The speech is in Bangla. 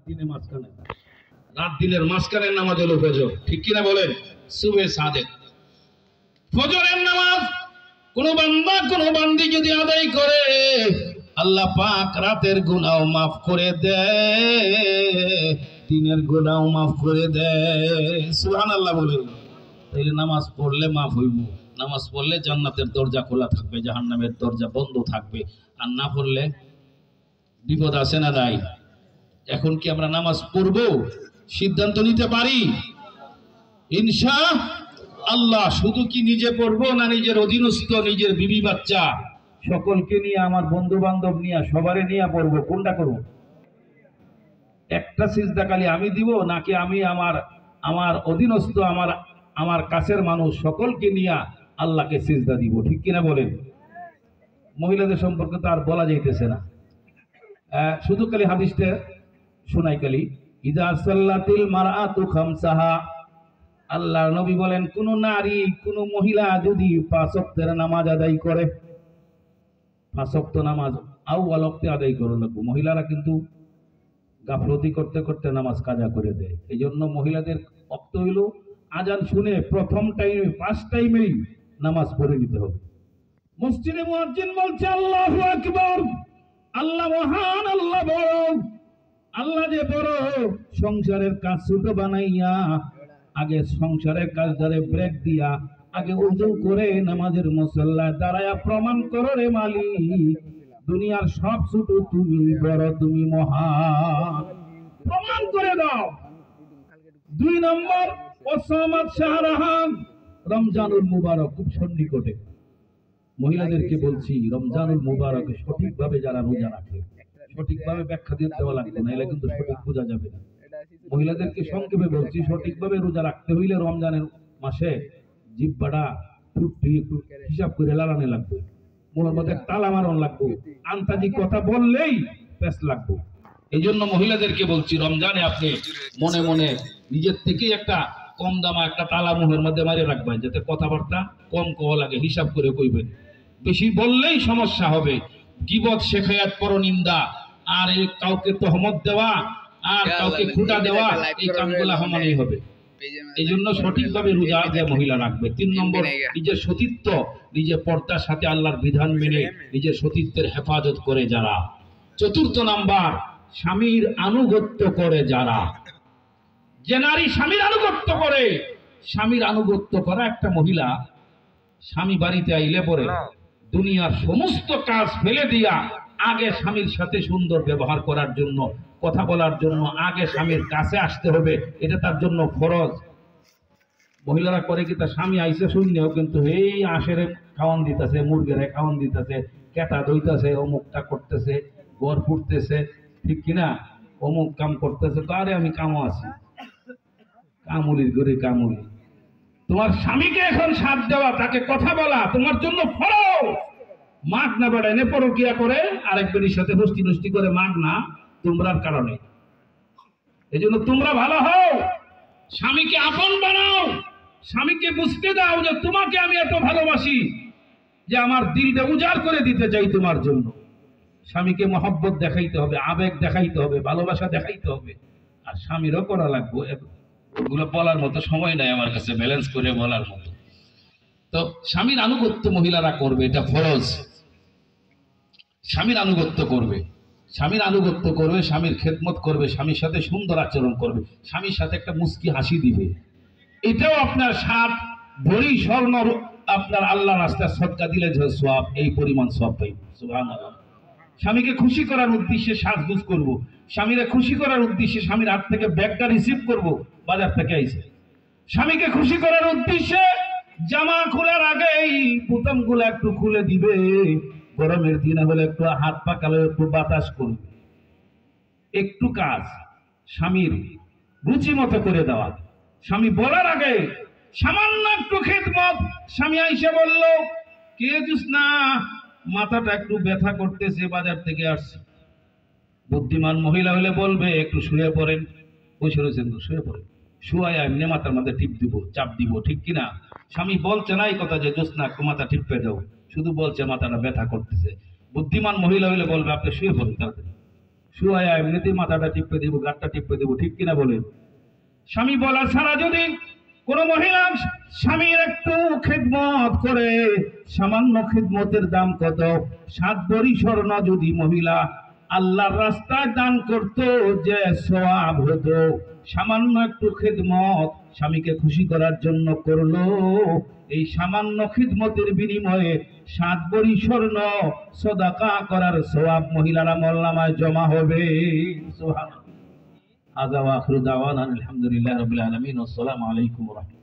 দিনের মাঝখানে, রাত দিনের মাঝখানের নামাজ হলো ফজর, ঠিক কিনা বলেন? সুবে সাদেক, ফজরের নামাজ কোন বান্দা কোন বান্দি যদি আদায় করে আল্লাহ পাক রাতের গুনাহ মাফ করে দেয়, দিনের গুনাহ মাফ করে দেয়। সুবহানাল্লাহ বলেন। তাইলে নামাজ পড়লে মাফ হইব, নামাজ পড়লে জান্নাতের দরজা খোলা থাকবে, জাহান্নামের দরজা বন্ধ থাকবে। আর না পড়লে বিপদ আছে না নাই? এখন কি আমরা নামাজ পড়ব? সিদ্ধান্ত নিতে পারি ইনশাআল্লাহ। শুধু কি নিজে পড়বো না নিজের অধীনস্থ, নিজের বিবি বাচ্চা সকলকে নিয়ে, আমার বন্ধু বান্ধব নিয়ে, সবারে নিয়ে পড়বো? কোনটা করব? একটা সিজদা খালি আমি দিব, নাকি আমি আমার অধীনস্থ, আমার কাছের মানুষ সকলকে নিয়ে আল্লাহকে সিজদা দিব? ঠিক কিনা বলেন? মহিলাদের সম্পর্কে তো আর বলা যাইতেছে না, শুধু খালি হাদিসটা শোনাই খালি। ইযা সাল্লাতিল মারআতু খামসাহা, আল্লাহর নবী বলেন কোন নারী, কোন মহিলা যদি 5 ওয়াক্তের নামাজ আদায় করে, 5 ওয়াক্ত নামাজ আউয়াল ওয়াক্তে আদায় করে লাগবে। মহিলারা কিন্তু গাফলতি করতে করতে নামাজ কাজা করে দেয়। এই জন্য মহিলাদের ওয়াক্ত হইল আজান শুনে প্রথম টাইমে 5 টাইমেই নামাজ পড়ে নিতে হবে। মসজিদে মুয়াজ্জিন বলছে আল্লাহু আকবার, আল্লাহ মহান, আল্লাহ বড়। আল্লাহ যে বড়, সংসারের কাজ ছোট বানাইয়া আগে সংসারের কাজ ধরে ব্রেক দিয়া আগে ওযু করে নামাজের মুসল্লায় দাঁড়ায়া প্রমাণ করো রে মালিক, দুনিয়ার সব ছোট, তুমি বড়, তুমি মহান, প্রমাণ করে দাও। 2 নম্বর, ওসামাত শাহরাহান, রমজানুল মুবারক খুব সন্নিকটে। মহিলাদেরকে বলছি রমজানুল মুবারকে সঠিকভাবে যারা রোজা রাখে, সঠিকভাবে ব্যাখ্যা দিয়ে দেওয়া লাগবে না, এলে কিন্তু সঠিক বোঝা যাবে না। মহিলাদেরকে সংক্ষেপে বলছি, সঠিকভাবে রোজা রাখতে হইলে রমজানের মাসে জিহ্বাটা ফুটটি একটু হিসাব করে লাগানো লাগবে, মনের মধ্যে তালা মারণ লাগবে, আন্তাজি কথা বললেই পেস লাগবে। এই জন্য মহিলাদেরকে বলছি রমজানে আপনি মনে মনে নিজের থেকেই একটা কম দামা একটা তালা মুখের মধ্যে মারে রাখবেন, যাতে কথাবার্তা কম কওয়া লাগে, হিসাব করে কইবেন। বেশি বললেই সমস্যা হবে। গীবত, শেখায়াত, পরনিন্দা আর এই কাউকে তহমত দেওয়া আর কাউকে খুঁটা দেওয়া, এই কামগুলা সমানই হবে। এই জন্য সঠিকভাবে রোজা যে মহিলা রাখবে। 3 নম্বর, নিজের সতীত্ব, নিজে পর্দার সাথে আল্লাহর বিধান মেনে নিজের সতীত্বের হেফাজত করে যারা। 4র্থ নাম্বার, স্বামীর আনুগত্য করে যারা। যে নারী স্বামীর আনুগত্য করে, স্বামীর আনুগত্য করা একটা মহিলা স্বামী বাড়িতে আইলে পরে দুনিয়ার সমস্ত কাজ ফেলে দিয়া আগে স্বামীর সাথে সুন্দর ব্যবহার করার জন্য, কথা বলার জন্য আগে স্বামীর কাছে আসতে হবে, এটা তার জন্য ফরজ। মহিলারা করে কি, তার স্বামী আইসে শূন্যও কিন্তু এই আশেরে খাওয়ান দিতেছে, মুরগেরে খাওয়ান দিতেছে, কেটা দইতেছে, অমুকটা করতেছে, গড় ফুটতেছে, ঠিক কিনা, অমুক কাম করতেছে, তো আরে আমি কামও আছি, কামুলির ঘরে কামুলি। তোমার স্বামীকে এখন সাথ দেওয়া, তাকে কথা বলা তোমার জন্য ফরজ। মাগ না বেড়ায় নে পরকিয়া করে আরেকজনের সাথে হস্তি নষ্টি করে, মাগ না তোমরার কারণে। এই জন্য তোমরা ভালো হও, স্বামীকে আপন বানাও, স্বামীকে বুঝতে দাও যে তোমাকে আমি এত ভালোবাসি যে আমার দিলটা উজাড় করে দিতে চাই তোমার জন্য। স্বামীকে মহব্বত দেখাইতে হবে, আবেগ দেখাইতে হবে, ভালোবাসা দেখাইতে হবে। আর স্বামীরও করা লাগবে, ওগুলো বলার মতো সময় নাই আমার কাছে ব্যালেন্স করে বলার মতো। তো স্বামীর আনুগত্য মহিলারা করবে, এটা ফরজ। স্বামীর আনুগত্য করবে, স্বামীর আনুগত্য করবে, স্বামীর খেদমত করবে, স্বামীর সাথে সুন্দর আচরণ করবে, স্বামীর সাথে একটা মুস্কি হাসি দিবে। এটাও আপনার 7 ভরি স্বর্ণ আপনার আল্লাহ রাস্তায় সদকা দিলে যে সওয়াব, এই পরিমাণ সওয়াব পাইবে। সুবহানাল্লাহ। স্বামীকে খুশি করার উদ্দেশ্যে সাজগুজ করব, স্বামীকে খুশি করার উদ্দেশ্যে স্বামীর হাত থেকে ব্যাগটা রিসিভ করব, বাজার থেকে আইছে। স্বামীকে খুশি করার উদ্দেশ্যে জামা খোলার আগেই বোতামগুলো একটু খুলে দিবে, গরমের দিনে হলে একটু হাত পাকালে একটু বাতাস করবে। একটু কাজ স্বামীর রুচি মতো করে দেওয়া। স্বামী বলার আগে সামান্য একটু খেদমত। স্বামী আইসা বলল, কে জুসনা, মাথাটা একটু ব্যথা করতেছে, বাজার থেকে আসছে। বুদ্ধিমান মহিলা হলে বলবে, একটু শুয়ে পড়েন। বসে রয়েছেন তো, শুয়ে পড়েন, শুয়ে এমনি মাথার মধ্যে টিপ দিব, চাপ দিব, ঠিক কিনা? স্বামী বলছে না এই কথা যে জোসনা একটু মাথা টিপে দাও, শুধু বলছে মাথাটা ব্যথা করতেছে। বুদ্ধিমান মহিলা হলে বলবে, আপনি শুয়ে পড়ুন, তাড়াতাড়ি শুয়ায়া এমনিতেই মাথাটা টিপে দেবো, গাঁটটা টিপে দেবো, ঠিক কিনা বলেন? স্বামী বলা ছাড়া যদি কোন মহিলা স্বামীর একটু খিদমত করে, সামান্য খিদমতের দাম কত? 7 ভরি স্বর্ণ যদি মহিলা আল্লাহর রাস্তায় দান করত, যে সওয়াব হতো। সামান্য একটু খিদমত স্বামীকে খুশি করার জন্য করলো, এই সামান্য খিদমতের বিনিময়ে 7 ভরি স্বর্ণ সদাকা করার সওয়াব মহিলার আমলনামায় জমা হবে। সুবহানাল্লাহ। হাযা ওয়া আখিরু দাওয়ানা আলহামদুলিল্লাহি রাব্বিল আলামিন। আসসালামু আলাইকুম ওয়া রাহমাতুল্লাহ।